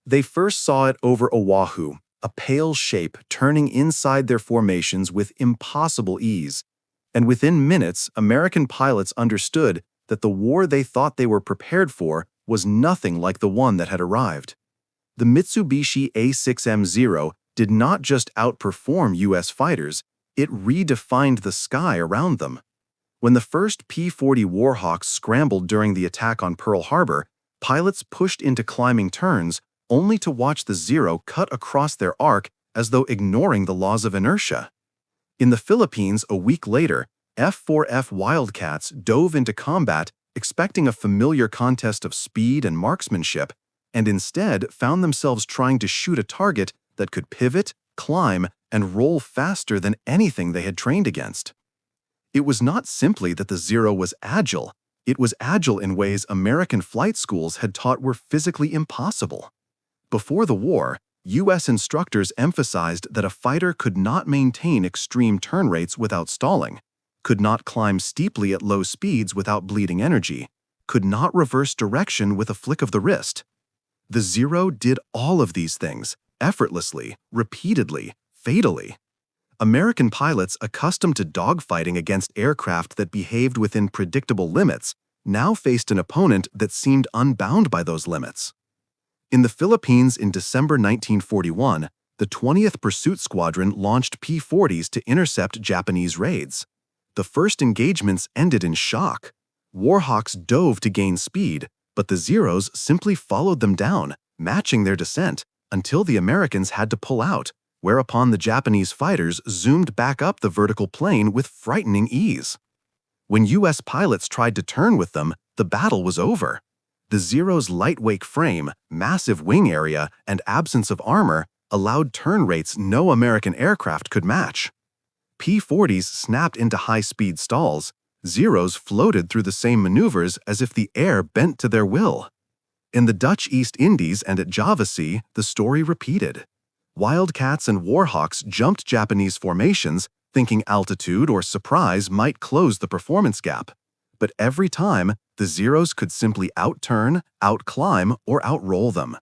They first saw it over Oahu, a pale shape turning inside their formations with impossible ease. And within minutes, American pilots understood that the war they thought they were prepared for was nothing like the one that had arrived. The Mitsubishi A6M Zero did not just outperform U.S. fighters, it redefined the sky around them. When the first P-40 Warhawks scrambled during the attack on Pearl Harbor, pilots pushed into climbing turns only to watch the Zero cut across their arc as though ignoring the laws of inertia. In the Philippines a week later, F-4F Wildcats dove into combat expecting a familiar contest of speed and marksmanship, and instead found themselves trying to shoot a target that could pivot, climb, and roll faster than anything they had trained against. It was not simply that the Zero was agile, it was agile in ways American flight schools had taught were physically impossible. Before the war, U.S. instructors emphasized that a fighter could not maintain extreme turn rates without stalling, could not climb steeply at low speeds without bleeding energy, could not reverse direction with a flick of the wrist. The Zero did all of these things, effortlessly, repeatedly, fatally. American pilots accustomed to dogfighting against aircraft that behaved within predictable limits now faced an opponent that seemed unbound by those limits. In the Philippines in December 1941, the 20th Pursuit Squadron launched P-40s to intercept Japanese raids. The first engagements ended in shock. Warhawks dove to gain speed, but the Zeros simply followed them down, matching their descent, until the Americans had to pull out, whereupon the Japanese fighters zoomed back up the vertical plane with frightening ease. When U.S. pilots tried to turn with them, the battle was over. The Zero's lightweight frame, massive wing area, and absence of armor allowed turn rates no American aircraft could match. P-40s snapped into high-speed stalls. Zeros floated through the same maneuvers as if the air bent to their will. In the Dutch East Indies and at Java Sea, the story repeated. Wildcats and Warhawks jumped Japanese formations, thinking altitude or surprise might close the performance gap. But every time, the Zeros could simply outturn, outclimb, or outroll them.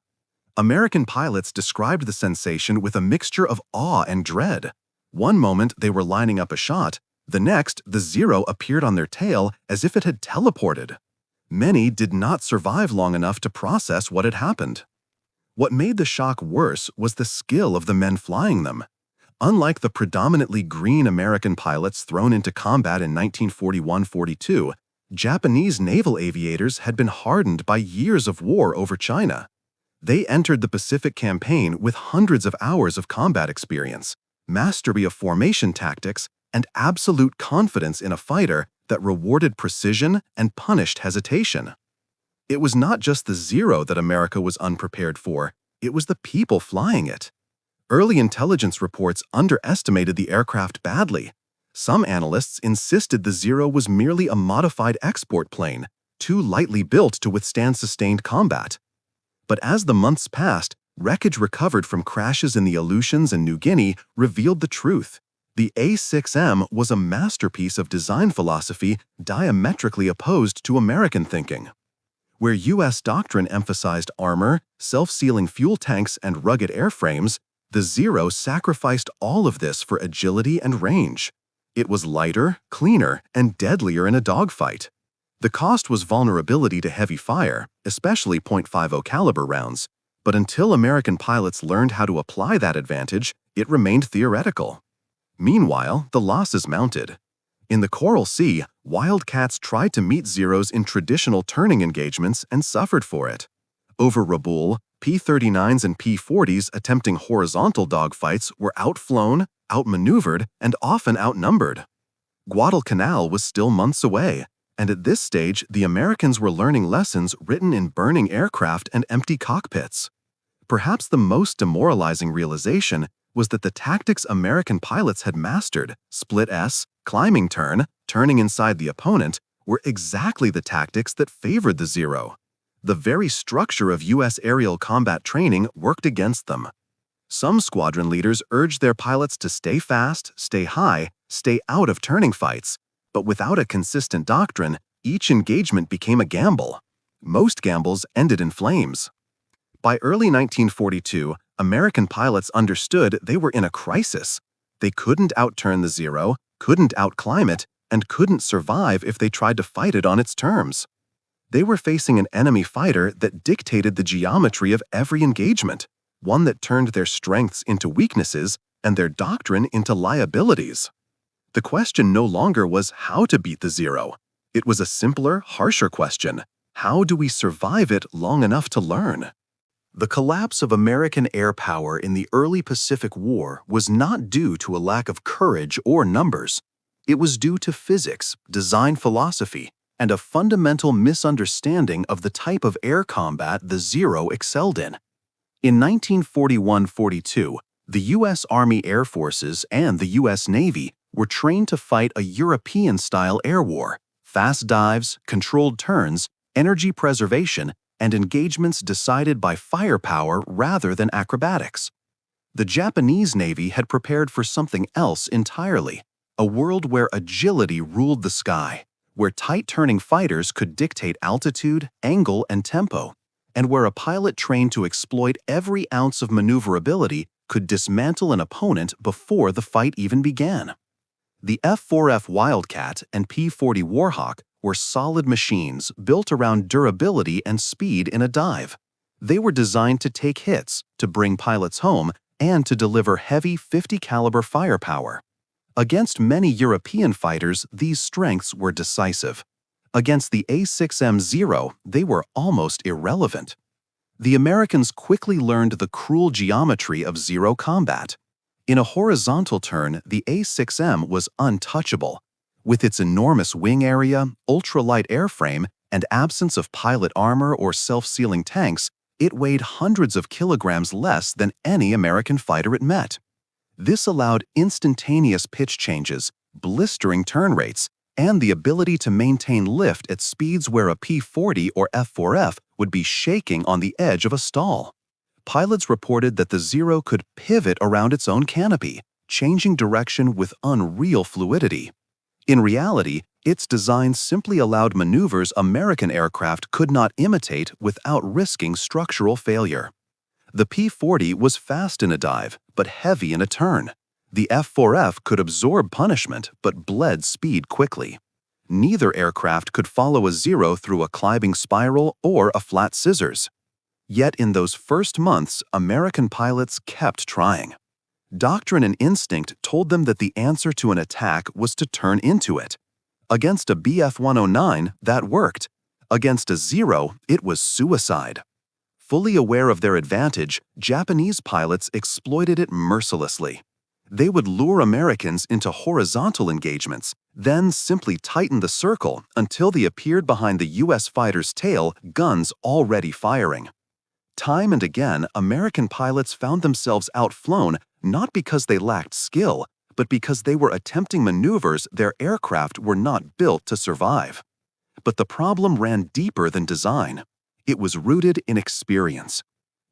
American pilots described the sensation with a mixture of awe and dread. One moment they were lining up a shot, the next the Zero appeared on their tail as if it had teleported. Many did not survive long enough to process what had happened. What made the shock worse was the skill of the men flying them. Unlike the predominantly green American pilots thrown into combat in 1941–42, Japanese naval aviators had been hardened by years of war over China. They entered the Pacific Campaign with hundreds of hours of combat experience, mastery of formation tactics, and absolute confidence in a fighter that rewarded precision and punished hesitation. It was not just the Zero that America was unprepared for, it was the people flying it. Early intelligence reports underestimated the aircraft badly. Some analysts insisted the Zero was merely a modified export plane, too lightly built to withstand sustained combat. But as the months passed, wreckage recovered from crashes in the Aleutians and New Guinea revealed the truth. The A6M was a masterpiece of design philosophy diametrically opposed to American thinking. Where U.S. doctrine emphasized armor, self-sealing fuel tanks, and rugged airframes, the Zero sacrificed all of this for agility and range. It was lighter, cleaner, and deadlier in a dogfight. The cost was vulnerability to heavy fire, especially .50 caliber rounds, but until American pilots learned how to apply that advantage, it remained theoretical. Meanwhile, the losses mounted. In the Coral Sea, Wildcats tried to meet Zeros in traditional turning engagements and suffered for it. Over Rabaul, P-39s and P-40s attempting horizontal dogfights were outflown, outmaneuvered, and often outnumbered. Guadalcanal was still months away, and at this stage the Americans were learning lessons written in burning aircraft and empty cockpits. Perhaps the most demoralizing realization was that the tactics American pilots had mastered, split S, climbing turn, turning inside the opponent, were exactly the tactics that favored the Zero. The very structure of U.S. aerial combat training worked against them. Some squadron leaders urged their pilots to stay fast, stay high, stay out of turning fights, but without a consistent doctrine, each engagement became a gamble. Most gambles ended in flames. By early 1942, American pilots understood they were in a crisis. They couldn't outturn the Zero, couldn't outclimb it, and couldn't survive if they tried to fight it on its terms. They were facing an enemy fighter that dictated the geometry of every engagement, one that turned their strengths into weaknesses and their doctrine into liabilities. The question no longer was how to beat the Zero. It was a simpler, harsher question. How do we survive it long enough to learn? The collapse of American air power in the early Pacific War was not due to a lack of courage or numbers. It was due to physics, design philosophy, and a fundamental misunderstanding of the type of air combat the Zero excelled in. In 1941-42, the U.S. Army Air Forces and the U.S. Navy were trained to fight a European-style air war: fast dives, controlled turns, energy preservation, and engagements decided by firepower rather than acrobatics. The Japanese Navy had prepared for something else entirely: a world where agility ruled the sky, where tight-turning fighters could dictate altitude, angle, and tempo, and where a pilot trained to exploit every ounce of maneuverability could dismantle an opponent before the fight even began. The F-4F Wildcat and P-40 Warhawk were solid machines built around durability and speed in a dive. They were designed to take hits, to bring pilots home, and to deliver heavy 50-caliber firepower. Against many European fighters, these strengths were decisive. Against the A6M Zero, they were almost irrelevant. The Americans quickly learned the cruel geometry of Zero combat. In a horizontal turn, the A6M was untouchable. With its enormous wing area, ultralight airframe, and absence of pilot armor or self-sealing tanks, it weighed hundreds of kilograms less than any American fighter it met. This allowed instantaneous pitch changes, blistering turn rates, and the ability to maintain lift at speeds where a P-40 or F-4F would be shaking on the edge of a stall. Pilots reported that the Zero could pivot around its own canopy, changing direction with unreal fluidity. In reality, its design simply allowed maneuvers American aircraft could not imitate without risking structural failure. The P-40 was fast in a dive, but heavy in a turn. The F-4F could absorb punishment, but bled speed quickly. Neither aircraft could follow a Zero through a climbing spiral or a flat scissors. Yet in those first months, American pilots kept trying. Doctrine and instinct told them that the answer to an attack was to turn into it. Against a Bf-109, that worked. Against a Zero, it was suicide. Fully aware of their advantage, Japanese pilots exploited it mercilessly. They would lure Americans into horizontal engagements, then simply tighten the circle until they appeared behind the U.S. fighter's tail, guns already firing. Time and again, American pilots found themselves outflown not because they lacked skill, but because they were attempting maneuvers their aircraft were not built to survive. But the problem ran deeper than design. It was rooted in experience.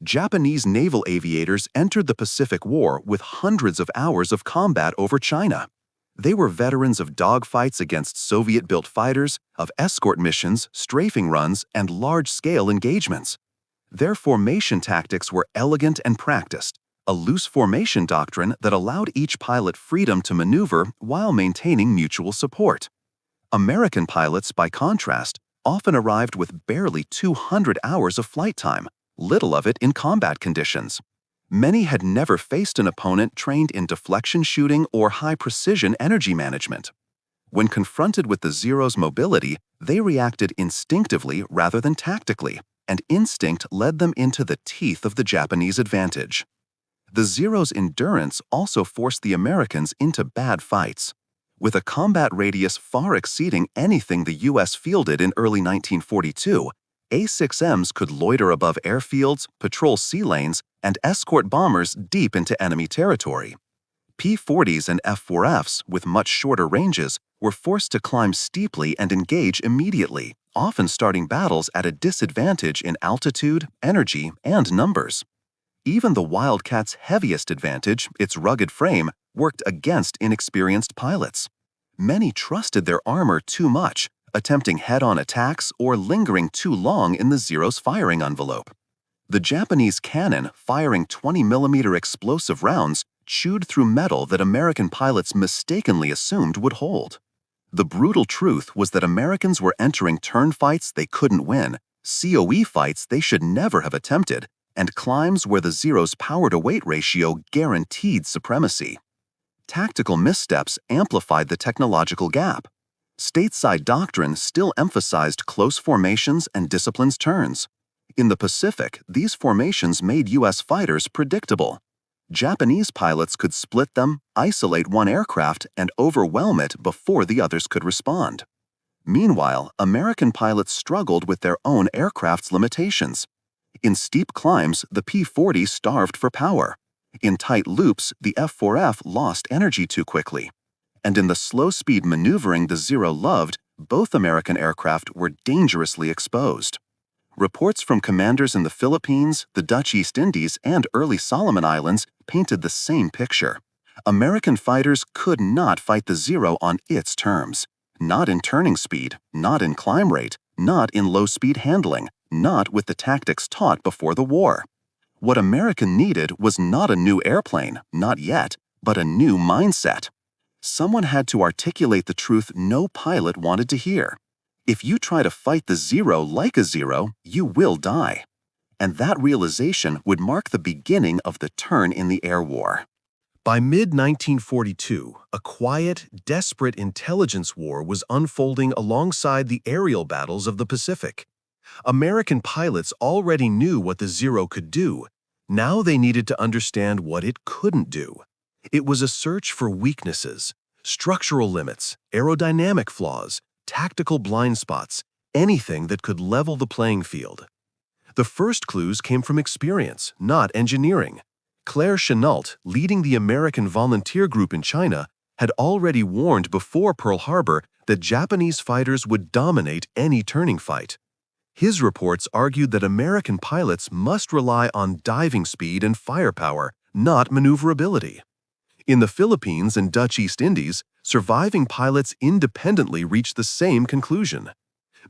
Japanese naval aviators entered the Pacific War with hundreds of hours of combat over China. They were veterans of dogfights against Soviet-built fighters, of escort missions, strafing runs, and large-scale engagements. Their formation tactics were elegant and practiced, a loose formation doctrine that allowed each pilot freedom to maneuver while maintaining mutual support. American pilots, by contrast, often arrived with barely 200 hours of flight time, little of it in combat conditions. Many had never faced an opponent trained in deflection shooting or high-precision energy management. When confronted with the Zero's mobility, they reacted instinctively rather than tactically, and instinct led them into the teeth of the Japanese advantage. The Zero's endurance also forced the Americans into bad fights. With a combat radius far exceeding anything the U.S. fielded in early 1942, A6Ms could loiter above airfields, patrol sea lanes, and escort bombers deep into enemy territory. P-40s and F-4Fs, with much shorter ranges, were forced to climb steeply and engage immediately, often starting battles at a disadvantage in altitude, energy, and numbers. Even the Wildcat's heaviest advantage, its rugged frame, worked against inexperienced pilots. Many trusted their armor too much, attempting head-on attacks or lingering too long in the Zero's firing envelope. The Japanese cannon, firing 20mm explosive rounds, chewed through metal that American pilots mistakenly assumed would hold. The brutal truth was that Americans were entering turn fights they couldn't win, COE fights they should never have attempted, and climbs where the Zero's power-to-weight ratio guaranteed supremacy. Tactical missteps amplified the technological gap. Stateside doctrine still emphasized close formations and disciplined turns. In the Pacific, these formations made U.S. fighters predictable. Japanese pilots could split them, isolate one aircraft, and overwhelm it before the others could respond. Meanwhile, American pilots struggled with their own aircraft's limitations. In steep climbs, the P-40 starved for power. In tight loops, the F-4F lost energy too quickly. And in the slow-speed maneuvering the Zero loved, both American aircraft were dangerously exposed. Reports from commanders in the Philippines, the Dutch East Indies, and early Solomon Islands painted the same picture. American fighters could not fight the Zero on its terms. Not in turning speed, not in climb rate, not in low-speed handling, not with the tactics taught before the war. What America needed was not a new airplane, not yet, but a new mindset. Someone had to articulate the truth no pilot wanted to hear. If you try to fight the Zero like a Zero, you will die. And that realization would mark the beginning of the turn in the air war. By mid-1942, a quiet, desperate intelligence war was unfolding alongside the aerial battles of the Pacific. American pilots already knew what the Zero could do. Now they needed to understand what it couldn't do. It was a search for weaknesses, structural limits, aerodynamic flaws, tactical blind spots, anything that could level the playing field. The first clues came from experience, not engineering. Claire Chennault, leading the American volunteer group in China, had already warned before Pearl Harbor that Japanese fighters would dominate any turning fight. His reports argued that American pilots must rely on diving speed and firepower, not maneuverability. In the Philippines and Dutch East Indies, surviving pilots independently reached the same conclusion.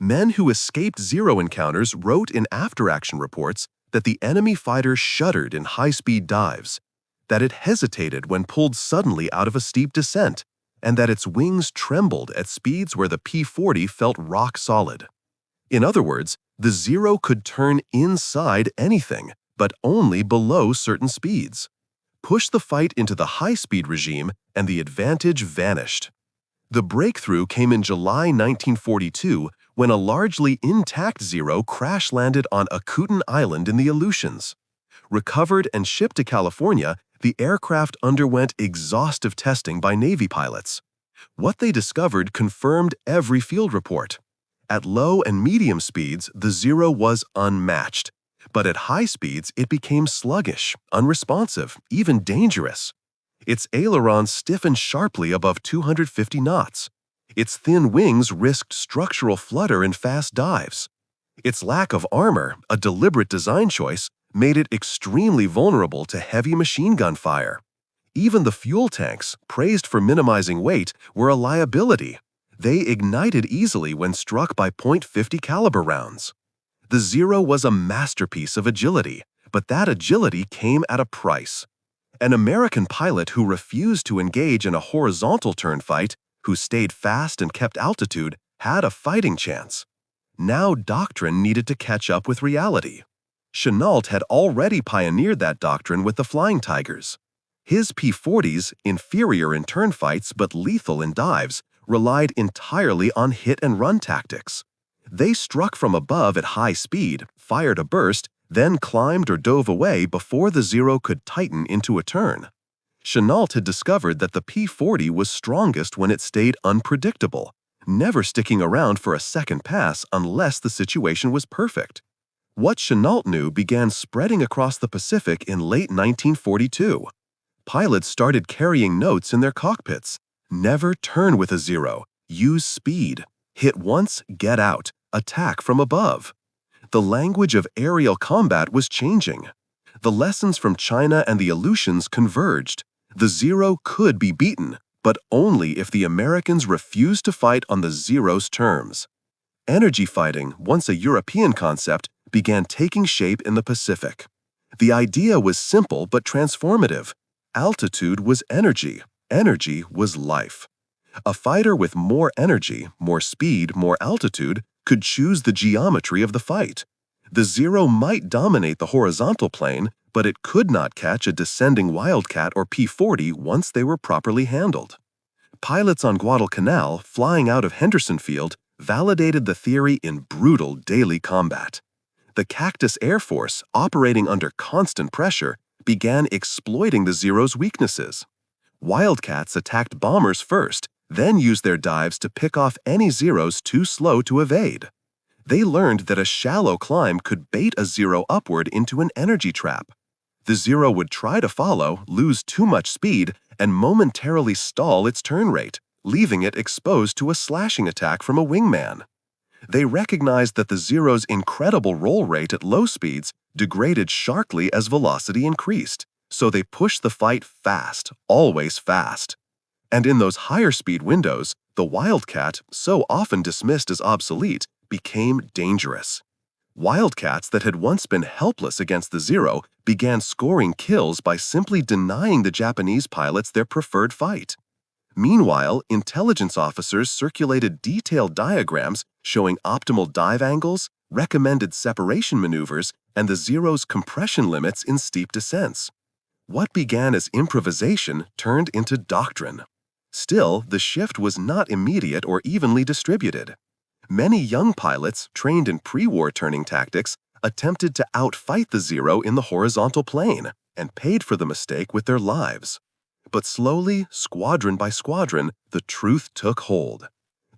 Men who escaped Zero encounters wrote in after-action reports that the enemy fighter shuddered in high-speed dives, that it hesitated when pulled suddenly out of a steep descent, and that its wings trembled at speeds where the P-40 felt rock solid. In other words, the Zero could turn inside anything, but only below certain speeds. Push the fight into the high-speed regime, and the advantage vanished. The breakthrough came in July 1942 when a largely intact Zero crash-landed on Akutan Island in the Aleutians. Recovered and shipped to California, the aircraft underwent exhaustive testing by Navy pilots. What they discovered confirmed every field report. At low and medium speeds, the Zero was unmatched. But at high speeds, it became sluggish, unresponsive, even dangerous. Its ailerons stiffened sharply above 250 knots. Its thin wings risked structural flutter in fast dives. Its lack of armor, a deliberate design choice, made it extremely vulnerable to heavy machine gun fire. Even the fuel tanks, praised for minimizing weight, were a liability. They ignited easily when struck by .50 caliber rounds. The Zero was a masterpiece of agility, but that agility came at a price. An American pilot who refused to engage in a horizontal turn fight, who stayed fast and kept altitude, had a fighting chance. Now doctrine needed to catch up with reality. Chennault had already pioneered that doctrine with the Flying Tigers. His P-40s, inferior in turn fights but lethal in dives, relied entirely on hit-and-run tactics. They struck from above at high speed, fired a burst, then climbed or dove away before the Zero could tighten into a turn. Chennault had discovered that the P-40 was strongest when it stayed unpredictable, never sticking around for a second pass unless the situation was perfect. What Chennault knew began spreading across the Pacific in late 1942. Pilots started carrying notes in their cockpits. Never turn with a Zero. Use speed. Hit once, get out. Attack from above. The language of aerial combat was changing. The lessons from China and the Aleutians converged. The Zero could be beaten, but only if the Americans refused to fight on the Zero's terms. Energy fighting, once a European concept, began taking shape in the Pacific. The idea was simple but transformative. Altitude was energy. Energy was life. A fighter with more energy, more speed, more altitude could choose the geometry of the fight. The Zero might dominate the horizontal plane, but it could not catch a descending Wildcat or P-40 once they were properly handled. Pilots on Guadalcanal, flying out of Henderson Field, validated the theory in brutal daily combat. The Cactus Air Force, operating under constant pressure, began exploiting the Zero's weaknesses. Wildcats attacked bombers first, then used their dives to pick off any Zeros too slow to evade. They learned that a shallow climb could bait a Zero upward into an energy trap. The Zero would try to follow, lose too much speed, and momentarily stall its turn rate, leaving it exposed to a slashing attack from a wingman. They recognized that the Zero's incredible roll rate at low speeds degraded sharply as velocity increased, so they pushed the fight fast, always fast. And in those higher speed windows, the Wildcat, so often dismissed as obsolete, became dangerous. Wildcats that had once been helpless against the Zero began scoring kills by simply denying the Japanese pilots their preferred fight. Meanwhile, intelligence officers circulated detailed diagrams showing optimal dive angles, recommended separation maneuvers, and the Zero's compression limits in steep descents. What began as improvisation turned into doctrine. Still, the shift was not immediate or evenly distributed. Many young pilots, trained in pre-war turning tactics, attempted to outfight the Zero in the horizontal plane and paid for the mistake with their lives. But slowly, squadron by squadron, the truth took hold.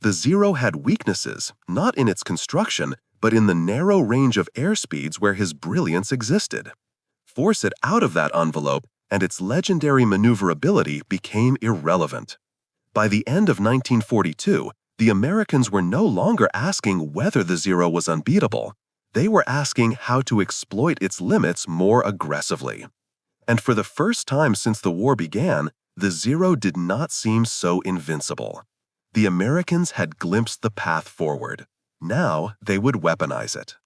The Zero had weaknesses, not in its construction, but in the narrow range of airspeeds where his brilliance existed. Force it out of that envelope, and its legendary maneuverability became irrelevant. By the end of 1942, the Americans were no longer asking whether the Zero was unbeatable. They were asking how to exploit its limits more aggressively. And for the first time since the war began, the Zero did not seem so invincible. The Americans had glimpsed the path forward. Now they would weaponize it.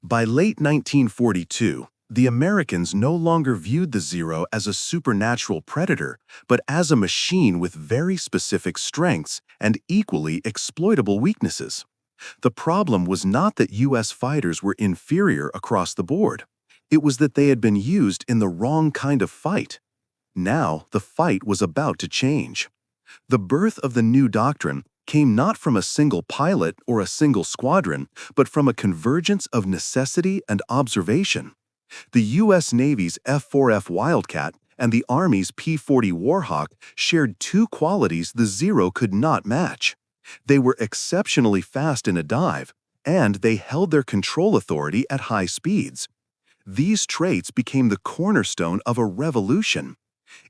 By late 1942, the Americans no longer viewed the Zero as a supernatural predator, but as a machine with very specific strengths and equally exploitable weaknesses. The problem was not that U.S. fighters were inferior across the board. It was that they had been used in the wrong kind of fight. Now, the fight was about to change. The birth of the new doctrine came not from a single pilot or a single squadron, but from a convergence of necessity and observation. The U.S. Navy's F-4F Wildcat and the Army's P-40 Warhawk shared two qualities the Zero could not match. They were exceptionally fast in a dive, and they held their control authority at high speeds. These traits became the cornerstone of a revolution.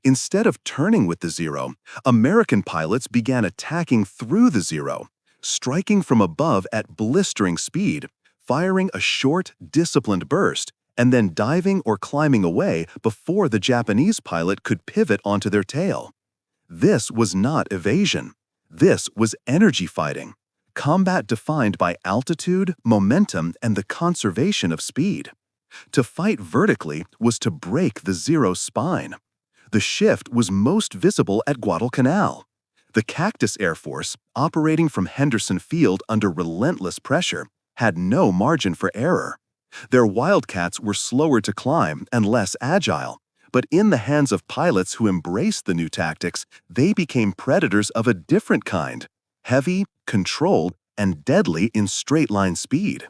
Instead of turning with the Zero, American pilots began attacking through the Zero, striking from above at blistering speed, firing a short, disciplined burst, and then diving or climbing away before the Japanese pilot could pivot onto their tail. This was not evasion. This was energy fighting, combat defined by altitude, momentum, and the conservation of speed. To fight vertically was to break the Zero's spine. The shift was most visible at Guadalcanal. The Cactus Air Force, operating from Henderson Field under relentless pressure, had no margin for error. Their Wildcats were slower to climb and less agile, but in the hands of pilots who embraced the new tactics, they became predators of a different kind, heavy, controlled, and deadly in straight-line speed.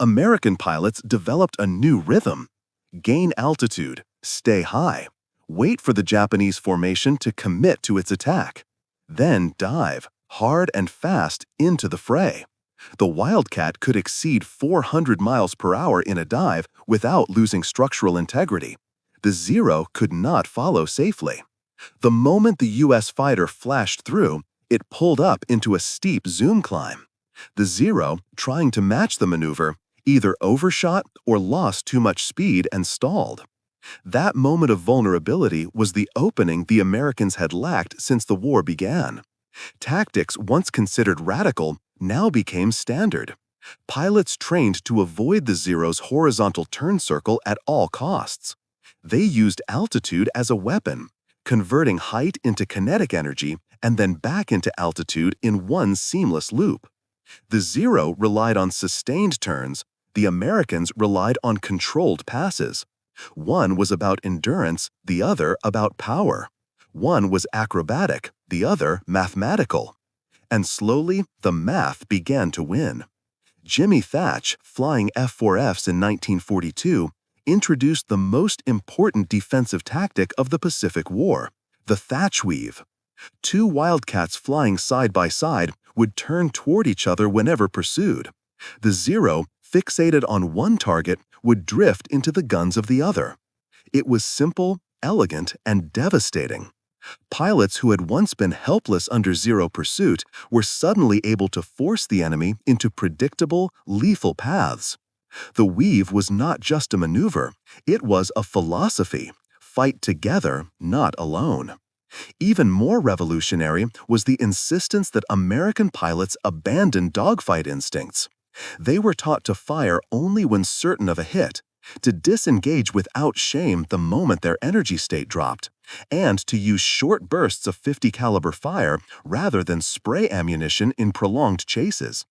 American pilots developed a new rhythm: gain altitude, stay high, wait for the Japanese formation to commit to its attack, then dive, hard and fast, into the fray. The Wildcat could exceed 400 miles per hour in a dive without losing structural integrity. The Zero could not follow safely. The moment the U.S. fighter flashed through, it pulled up into a steep zoom climb. The Zero, trying to match the maneuver, either overshot or lost too much speed and stalled. That moment of vulnerability was the opening the Americans had lacked since the war began. Tactics once considered radical now became standard. Pilots trained to avoid the Zero's horizontal turn circle at all costs. They used altitude as a weapon, converting height into kinetic energy and then back into altitude in one seamless loop. The Zero relied on sustained turns, the Americans relied on controlled passes. One was about endurance, the other about power. One was acrobatic, the other mathematical. And slowly, the math began to win. Jimmy Thatch, flying F-4Fs in 1942, introduced the most important defensive tactic of the Pacific War, the Thatch weave. Two Wildcats flying side by side would turn toward each other whenever pursued. The Zero, fixated on one target, would drift into the guns of the other. It was simple, elegant, and devastating. Pilots who had once been helpless under Zero pursuit were suddenly able to force the enemy into predictable, lethal paths. The weave was not just a maneuver, it was a philosophy: fight together, not alone. Even more revolutionary was the insistence that American pilots abandon dogfight instincts. They were taught to fire only when certain of a hit, to disengage without shame the moment their energy state dropped, and to use short bursts of .50 caliber fire rather than spray ammunition in prolonged chases.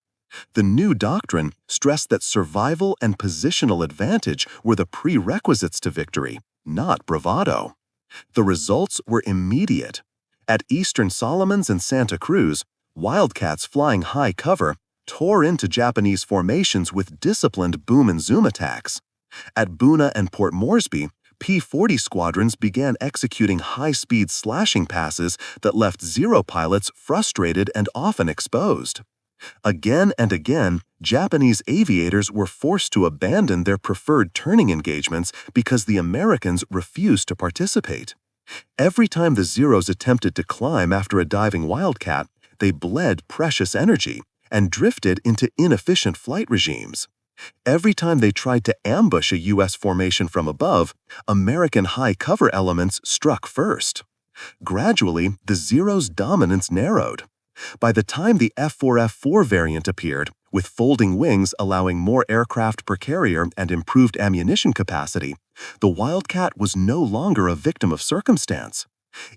The new doctrine stressed that survival and positional advantage were the prerequisites to victory, not bravado. The results were immediate. At Eastern Solomons and Santa Cruz, Wildcats flying high cover tore into Japanese formations with disciplined boom and zoom attacks. At Buna and Port Moresby, P-40 squadrons began executing high-speed slashing passes that left Zero pilots frustrated and often exposed. Again and again, Japanese aviators were forced to abandon their preferred turning engagements because the Americans refused to participate. Every time the Zeros attempted to climb after a diving Wildcat, they bled precious energy and drifted into inefficient flight regimes. Every time they tried to ambush a U.S. formation from above, American high cover elements struck first. Gradually, the Zero's dominance narrowed. By the time the F-4F-4 variant appeared, with folding wings allowing more aircraft per carrier and improved ammunition capacity, the Wildcat was no longer a victim of circumstance.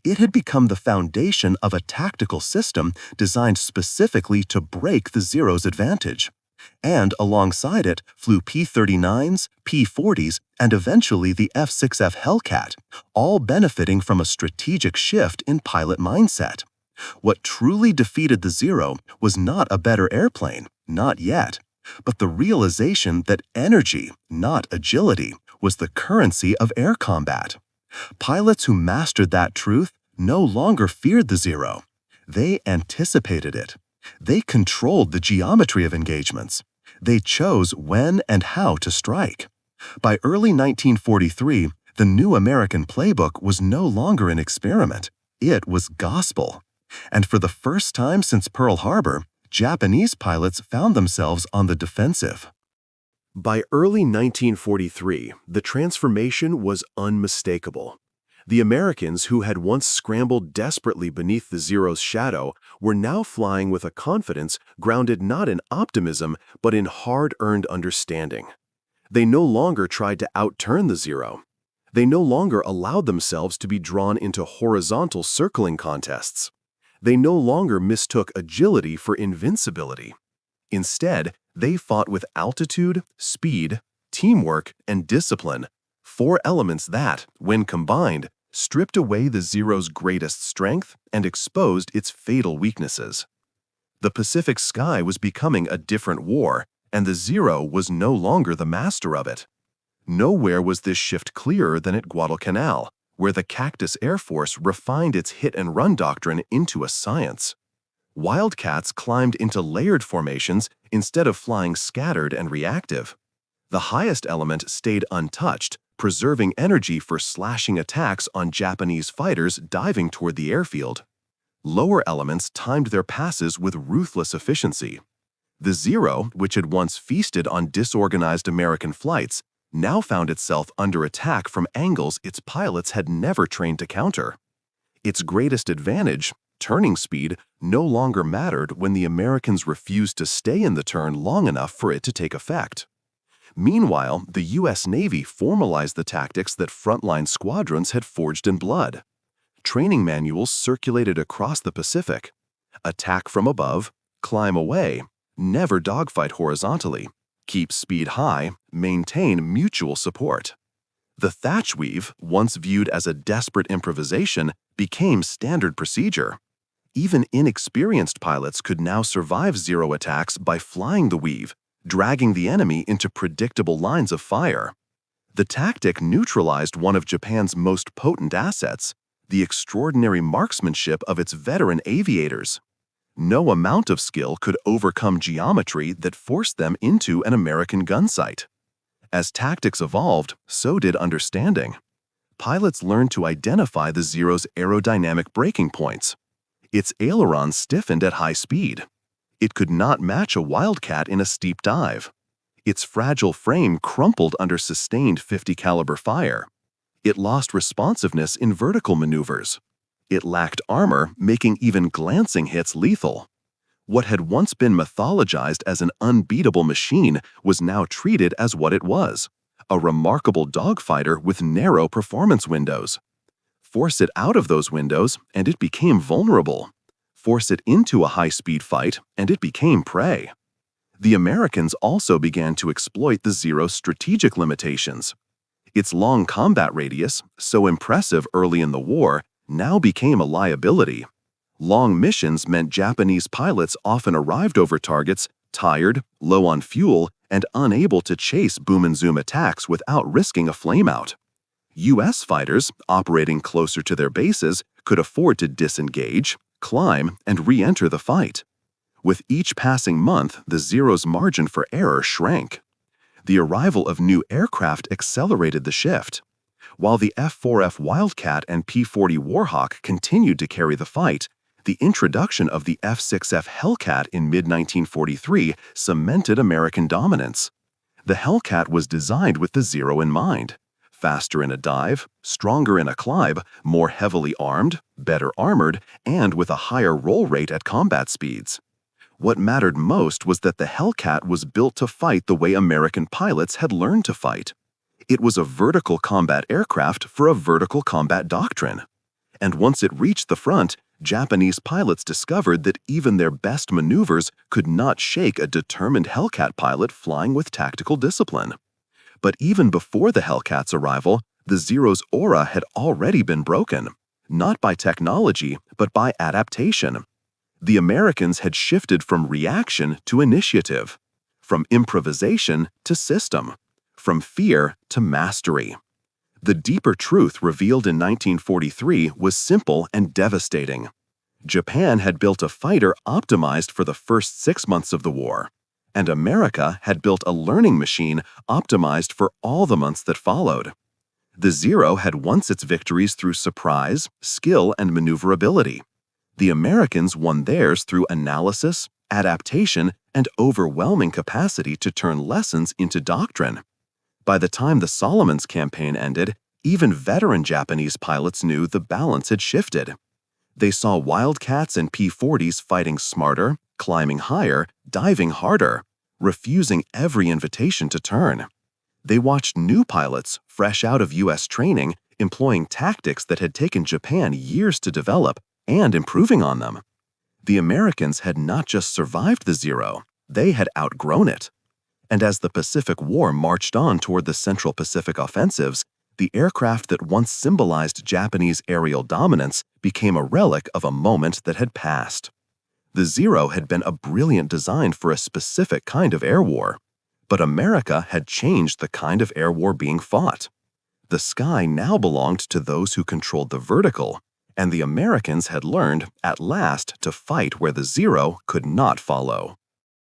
It had become the foundation of a tactical system designed specifically to break the Zero's advantage. And alongside it flew P-39s, P-40s, and eventually the F-6F Hellcat, all benefiting from a strategic shift in pilot mindset. What truly defeated the Zero was not a better airplane, not yet, but the realization that energy, not agility, was the currency of air combat. Pilots who mastered that truth no longer feared the Zero. They anticipated it. They controlled the geometry of engagements. They chose when and how to strike. By early 1943, the new American playbook was no longer an experiment. It was gospel. And for the first time since Pearl Harbor, Japanese pilots found themselves on the defensive. By early 1943, the transformation was unmistakable. The Americans, who had once scrambled desperately beneath the Zero's shadow, were now flying with a confidence grounded not in optimism but in hard-earned understanding. They no longer tried to outturn the Zero. They no longer allowed themselves to be drawn into horizontal circling contests. They no longer mistook agility for invincibility. Instead, they fought with altitude, speed, teamwork, and discipline, four elements that, when combined, stripped away the Zero's greatest strength and exposed its fatal weaknesses. The Pacific sky was becoming a different war, and the Zero was no longer the master of it. Nowhere was this shift clearer than at Guadalcanal, where the Cactus Air Force refined its hit-and-run doctrine into a science. Wildcats climbed into layered formations instead of flying scattered and reactive. The highest element stayed untouched, preserving energy for slashing attacks on Japanese fighters diving toward the airfield. Lower elements timed their passes with ruthless efficiency. The Zero, which had once feasted on disorganized American flights, now found itself under attack from angles its pilots had never trained to counter. Its greatest advantage, turning speed, no longer mattered when the Americans refused to stay in the turn long enough for it to take effect. Meanwhile, the U.S. Navy formalized the tactics that frontline squadrons had forged in blood. Training manuals circulated across the Pacific. Attack from above, climb away, never dogfight horizontally, keep speed high, maintain mutual support. The thatch weave, once viewed as a desperate improvisation, became standard procedure. Even inexperienced pilots could now survive Zero attacks by flying the weave, dragging the enemy into predictable lines of fire. The tactic neutralized one of Japan's most potent assets, the extraordinary marksmanship of its veteran aviators. No amount of skill could overcome geometry that forced them into an American gun sight. As tactics evolved, so did understanding. Pilots learned to identify the Zero's aerodynamic breaking points. Its ailerons stiffened at high speed. It could not match a Wildcat in a steep dive. Its fragile frame crumpled under sustained .50 caliber fire. It lost responsiveness in vertical maneuvers. It lacked armor, making even glancing hits lethal. What had once been mythologized as an unbeatable machine was now treated as what it was, a remarkable dogfighter with narrow performance windows. Force it out of those windows, and it became vulnerable. Force it into a high-speed fight, and it became prey. The Americans also began to exploit the Zero's strategic limitations. Its long combat radius, so impressive early in the war, now became a liability. Long missions meant Japanese pilots often arrived over targets tired, low on fuel, and unable to chase boom and zoom attacks without risking a flameout. U.S. fighters, operating closer to their bases, could afford to disengage, climb, and re-enter the fight. With each passing month, the Zero's margin for error shrank. The arrival of new aircraft accelerated the shift. While the F-4F Wildcat and P-40 Warhawk continued to carry the fight, the introduction of the F-6F Hellcat in mid-1943 cemented American dominance. The Hellcat was designed with the Zero in mind. Faster in a dive, stronger in a climb, more heavily armed, better armored, and with a higher roll rate at combat speeds. What mattered most was that the Hellcat was built to fight the way American pilots had learned to fight. It was a vertical combat aircraft for a vertical combat doctrine. And once it reached the front, Japanese pilots discovered that even their best maneuvers could not shake a determined Hellcat pilot flying with tactical discipline. But even before the Hellcat's arrival, the Zero's aura had already been broken, not by technology, but by adaptation. The Americans had shifted from reaction to initiative, from improvisation to system, from fear to mastery. The deeper truth revealed in 1943 was simple and devastating. Japan had built a fighter optimized for the first 6 months of the war, and America had built a learning machine optimized for all the months that followed. The Zero had won its victories through surprise, skill, and maneuverability. The Americans won theirs through analysis, adaptation, and overwhelming capacity to turn lessons into doctrine. By the time the Solomons campaign ended, even veteran Japanese pilots knew the balance had shifted. They saw Wildcats and P-40s fighting smarter, climbing higher, diving harder, refusing every invitation to turn. They watched new pilots, fresh out of U.S. training, employing tactics that had taken Japan years to develop and improving on them. The Americans had not just survived the Zero, they had outgrown it. And as the Pacific War marched on toward the Central Pacific offensives, the aircraft that once symbolized Japanese aerial dominance became a relic of a moment that had passed. The Zero had been a brilliant design for a specific kind of air war, but America had changed the kind of air war being fought. The sky now belonged to those who controlled the vertical, and the Americans had learned, at last, to fight where the Zero could not follow.